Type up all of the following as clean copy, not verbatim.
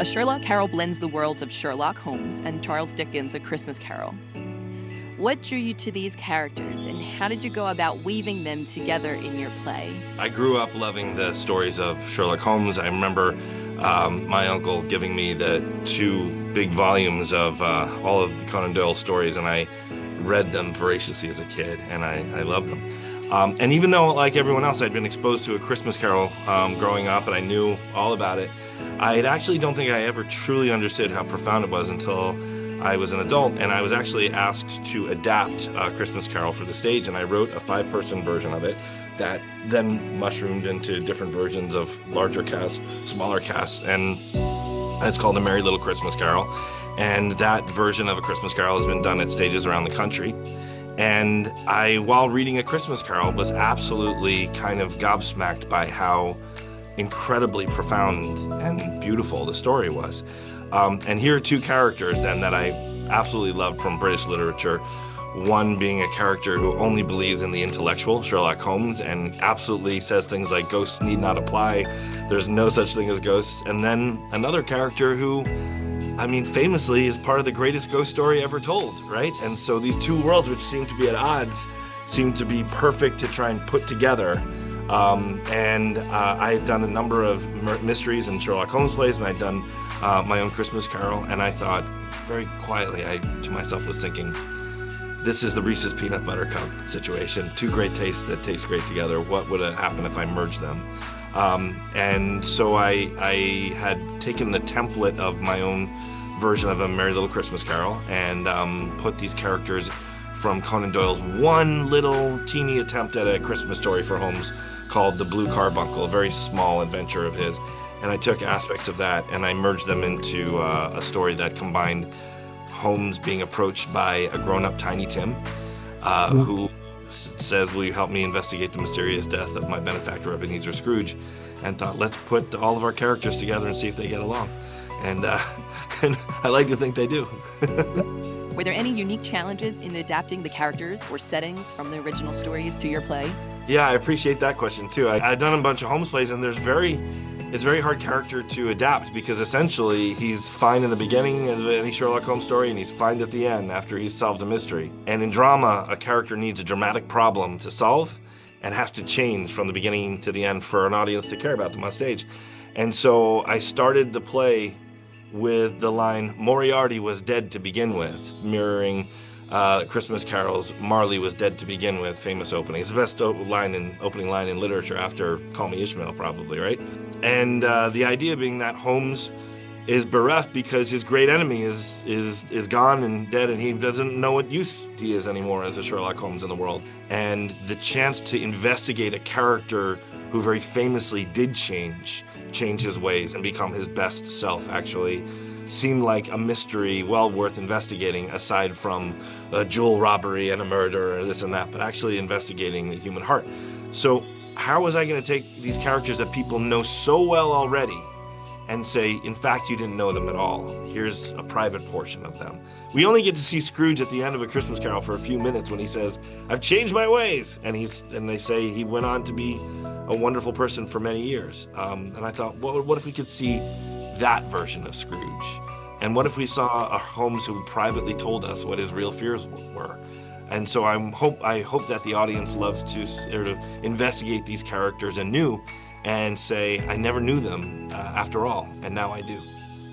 A Sherlock Carol blends the worlds of Sherlock Holmes and Charles Dickens' A Christmas Carol. What drew you to these characters, and how did you go about weaving them together in your play? I grew up loving the stories of Sherlock Holmes. I remember my uncle giving me the 2 big volumes of all of the Conan Doyle stories, and I read them voraciously as a kid, and I loved them. And even though, like everyone else, I'd been exposed to A Christmas Carol growing up, and I knew all about it, I actually don't think I ever truly understood how profound it was until I was an adult, and I was actually asked to adapt A Christmas Carol for the stage, and I wrote a 5-person version of it that then mushroomed into different versions of larger casts, smaller casts, and it's called A Merry Little Christmas Carol. And that version of A Christmas Carol has been done at stages around the country. And I, while reading A Christmas Carol, was absolutely kind of gobsmacked by how incredibly profound and beautiful the story was. And here are 2 characters then that I absolutely love from British literature. One being a character who only believes in the intellectual, Sherlock Holmes, and absolutely says things like ghosts need not apply, there's no such thing as ghosts. And then another character who, I mean, famously is part of the greatest ghost story ever told, right? And so these 2 worlds, which seem to be at odds, seem to be perfect to try and put together. I've done a number of mysteries and Sherlock Holmes plays, and I've done my own Christmas Carol, and I thought very quietly, I to myself was thinking, this is the Reese's Peanut Butter Cup situation. 2 great tastes that taste great together. What would have happened if I merged them? And so I had taken the template of my own version of A Merry Little Christmas Carol and put these characters from Conan Doyle's one little teeny attempt at a Christmas story for Holmes called The Blue Carbuncle, a very small adventure of his. And I took aspects of that and I merged them into a story that combined Holmes being approached by a grown-up Tiny Tim who says, will you help me investigate the mysterious death of my benefactor Ebenezer Scrooge? And thought, let's put all of our characters together and see if they get along. And I like to think they do. Were there any unique challenges in adapting the characters or settings from the original stories to your play? Yeah, I appreciate that question too. I've done a bunch of Holmes plays, and it's a very hard character to adapt because essentially he's fine in the beginning of any Sherlock Holmes story and he's fine at the end after he's solved a mystery. And in drama, a character needs a dramatic problem to solve and has to change from the beginning to the end for an audience to care about them on stage. And so I started the play with the line, Moriarty was dead to begin with, mirroring Christmas Carol's Marley was dead to begin with, famous opening. It's the best opening line in literature after Call Me Ishmael, probably, right? And the idea being that Holmes is bereft because his great enemy is gone and dead, and he doesn't know what use he is anymore as a Sherlock Holmes in the world. And the chance to investigate a character who very famously did change his ways and become his best self actually seemed like a mystery well worth investigating, aside from a jewel robbery and a murder or this and that, but actually investigating the human heart. So how was I going to take these characters that people know so well already and say, in fact, you didn't know them at all? Here's a private portion of them. We only get to see Scrooge at the end of A Christmas Carol for a few minutes when he says, I've changed my ways. And they say he went on to be a wonderful person for many years. And I thought, what if we could see that version of Scrooge? And what if we saw a Holmes who privately told us what his real fears were? And so I hope that the audience loves to sort of investigate these characters anew and say, I never knew them after all, and now I do.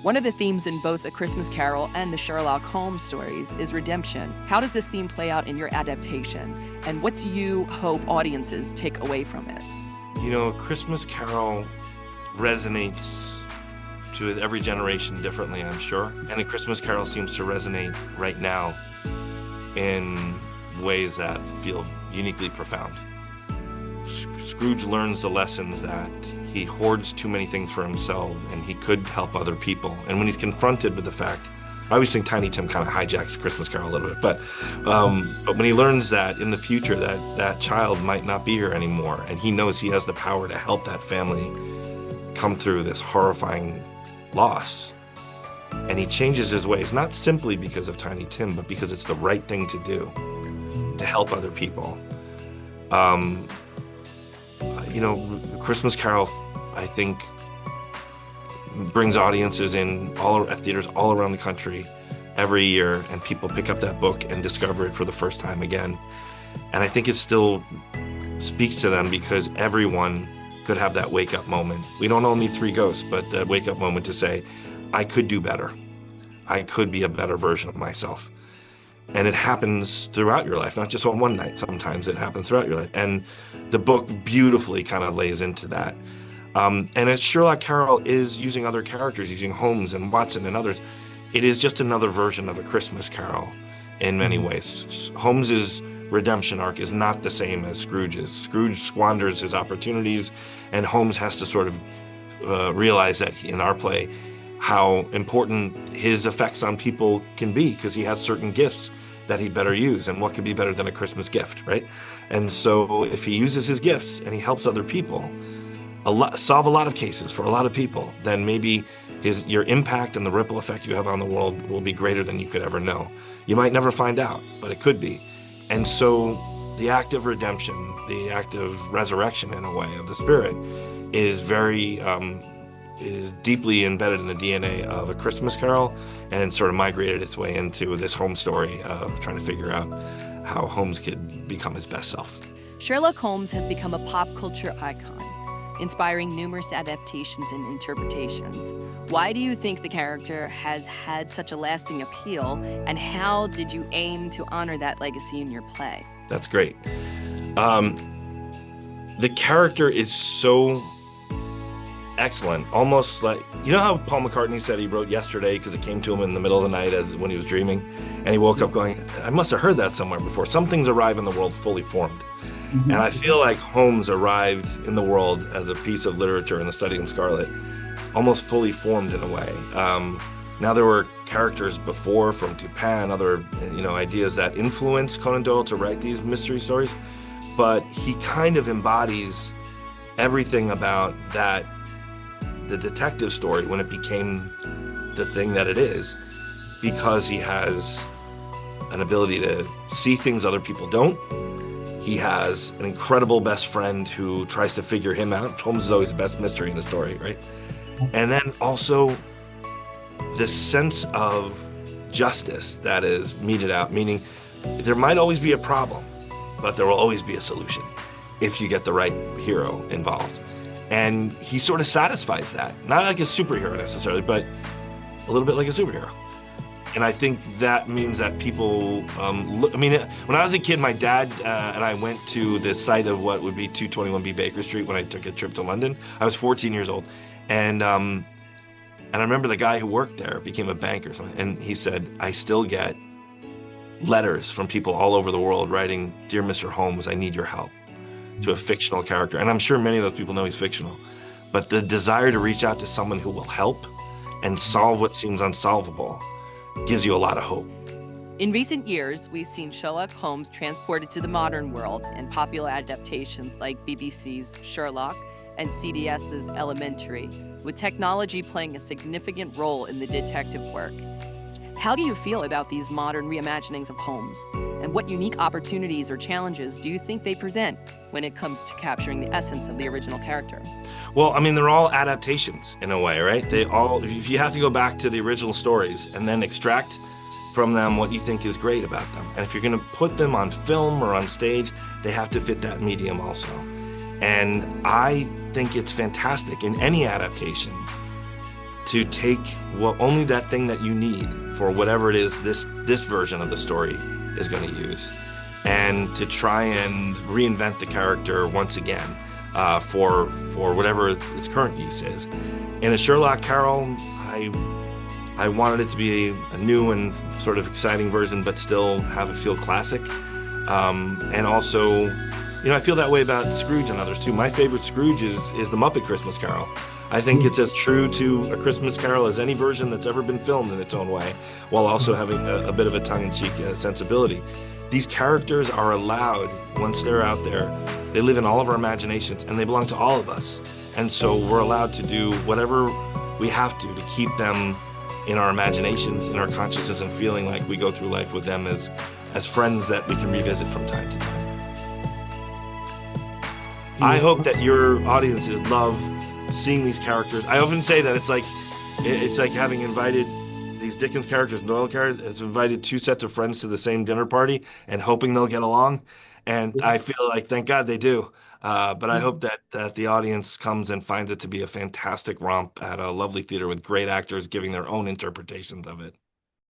One of the themes in both A Christmas Carol and the Sherlock Holmes stories is redemption. How does this theme play out in your adaptation? And what do you hope audiences take away from it? You know, A Christmas Carol resonates to every generation differently, I'm sure. And A Christmas Carol seems to resonate right now in ways that feel uniquely profound. Scrooge learns the lessons that he hoards too many things for himself and he could help other people. And when he's confronted with the fact, I always think Tiny Tim kind of hijacks Christmas Carol a little bit, but when he learns that in the future that child might not be here anymore, and he knows he has the power to help that family come through this horrifying loss, and he changes his ways, not simply because of Tiny Tim, but because it's the right thing to do, to help other people. You know, Christmas Carol, I think, brings audiences in at theaters all around the country every year, and people pick up that book and discover it for the first time again. And I think it still speaks to them because everyone could have that wake-up moment. We don't all need three ghosts, but that wake-up moment to say, I could do better. I could be a better version of myself. And it happens throughout your life, not just on one night. Sometimes it happens throughout your life. And the book beautifully kind of lays into that. And as Sherlock Carol is using other characters, using Holmes and Watson and others, it is just another version of A Christmas Carol in many ways. Holmes's redemption arc is not the same as Scrooge's. Scrooge squanders his opportunities, and Holmes has to sort of realize that in our play, how important his effects on people can be, because he has certain gifts that he'd better use, and what could be better than a Christmas gift, right? And so if he uses his gifts and he helps other people solve a lot of cases for a lot of people, then maybe your impact and the ripple effect you have on the world will be greater than you could ever know. You might never find out, but it could be. And so the act of redemption, the act of resurrection in a way of the spirit is is deeply embedded in the DNA of A Christmas Carol, and sort of migrated its way into this Holmes story of trying to figure out how Holmes could become his best self. Sherlock Holmes has become a pop culture icon, inspiring numerous adaptations and interpretations. Why do you think the character has had such a lasting appeal, and how did you aim to honor that legacy in your play? That's great. The character is so excellent, almost like, you know how Paul McCartney said he wrote Yesterday because it came to him in the middle of the night when he was dreaming, and he woke up going, I must have heard that somewhere before. Some things arrive in the world fully formed. Mm-hmm. And I feel like Holmes arrived in the world as a piece of literature in The Study in Scarlet, almost fully formed in a way. Now there were characters before from Dupin, other ideas that influenced Conan Doyle to write these mystery stories, but he kind of embodies everything about that, the detective story, when it became the thing that it is, because he has an ability to see things other people don't. He has an incredible best friend who tries to figure him out. Holmes is always the best mystery in the story, right? And then also this sense of justice that is meted out, meaning there might always be a problem, but there will always be a solution if you get the right hero involved. And he sort of satisfies that. Not like a superhero necessarily, but a little bit like a superhero. And I think that means that people, when I was a kid, my dad and I went to the site of what would be 221B Baker Street when I took a trip to London. I was 14 years old. And I remember the guy who worked there became a banker, and he said, I still get letters from people all over the world writing, Dear Mr. Holmes, I need your help, to a fictional character. And I'm sure many of those people know he's fictional. But the desire to reach out to someone who will help and solve what seems unsolvable gives you a lot of hope. In recent years, we've seen Sherlock Holmes transported to the modern world in popular adaptations like BBC's Sherlock and CBS's Elementary, with technology playing a significant role in the detective work. How do you feel about these modern reimaginings of Holmes? And what unique opportunities or challenges do you think they present when it comes to capturing the essence of the original character? Well, they're all adaptations in a way, right? If you have to go back to the original stories and then extract from them what you think is great about them. And if you're going to put them on film or on stage, they have to fit that medium also. And I think it's fantastic in any adaptation to take only that thing that you need for whatever it is this version of the story is going to use, and to try and reinvent the character once again for whatever its current use is. In A Sherlock Carol, I wanted it to be a new and sort of exciting version, but still have it feel classic. And also, I feel that way about Scrooge and others too. My favorite Scrooge is the Muppet Christmas Carol. I think it's as true to A Christmas Carol as any version that's ever been filmed in its own way, while also having a bit of a tongue-in-cheek sensibility. These characters are allowed, once they're out there, they live in all of our imaginations, and they belong to all of us. And so we're allowed to do whatever we have to keep them in our imaginations, in our consciousness, and feeling like we go through life with them as friends that we can revisit from time to time. I hope that your audiences love seeing these characters. I often say that it's like It's like having invited these Dickens characters, Doyle characters, it's invited two sets of friends to the same dinner party and hoping they'll get along. And I feel like, thank God they do. But I hope that the audience comes and finds it to be a fantastic romp at a lovely theater with great actors giving their own interpretations of it.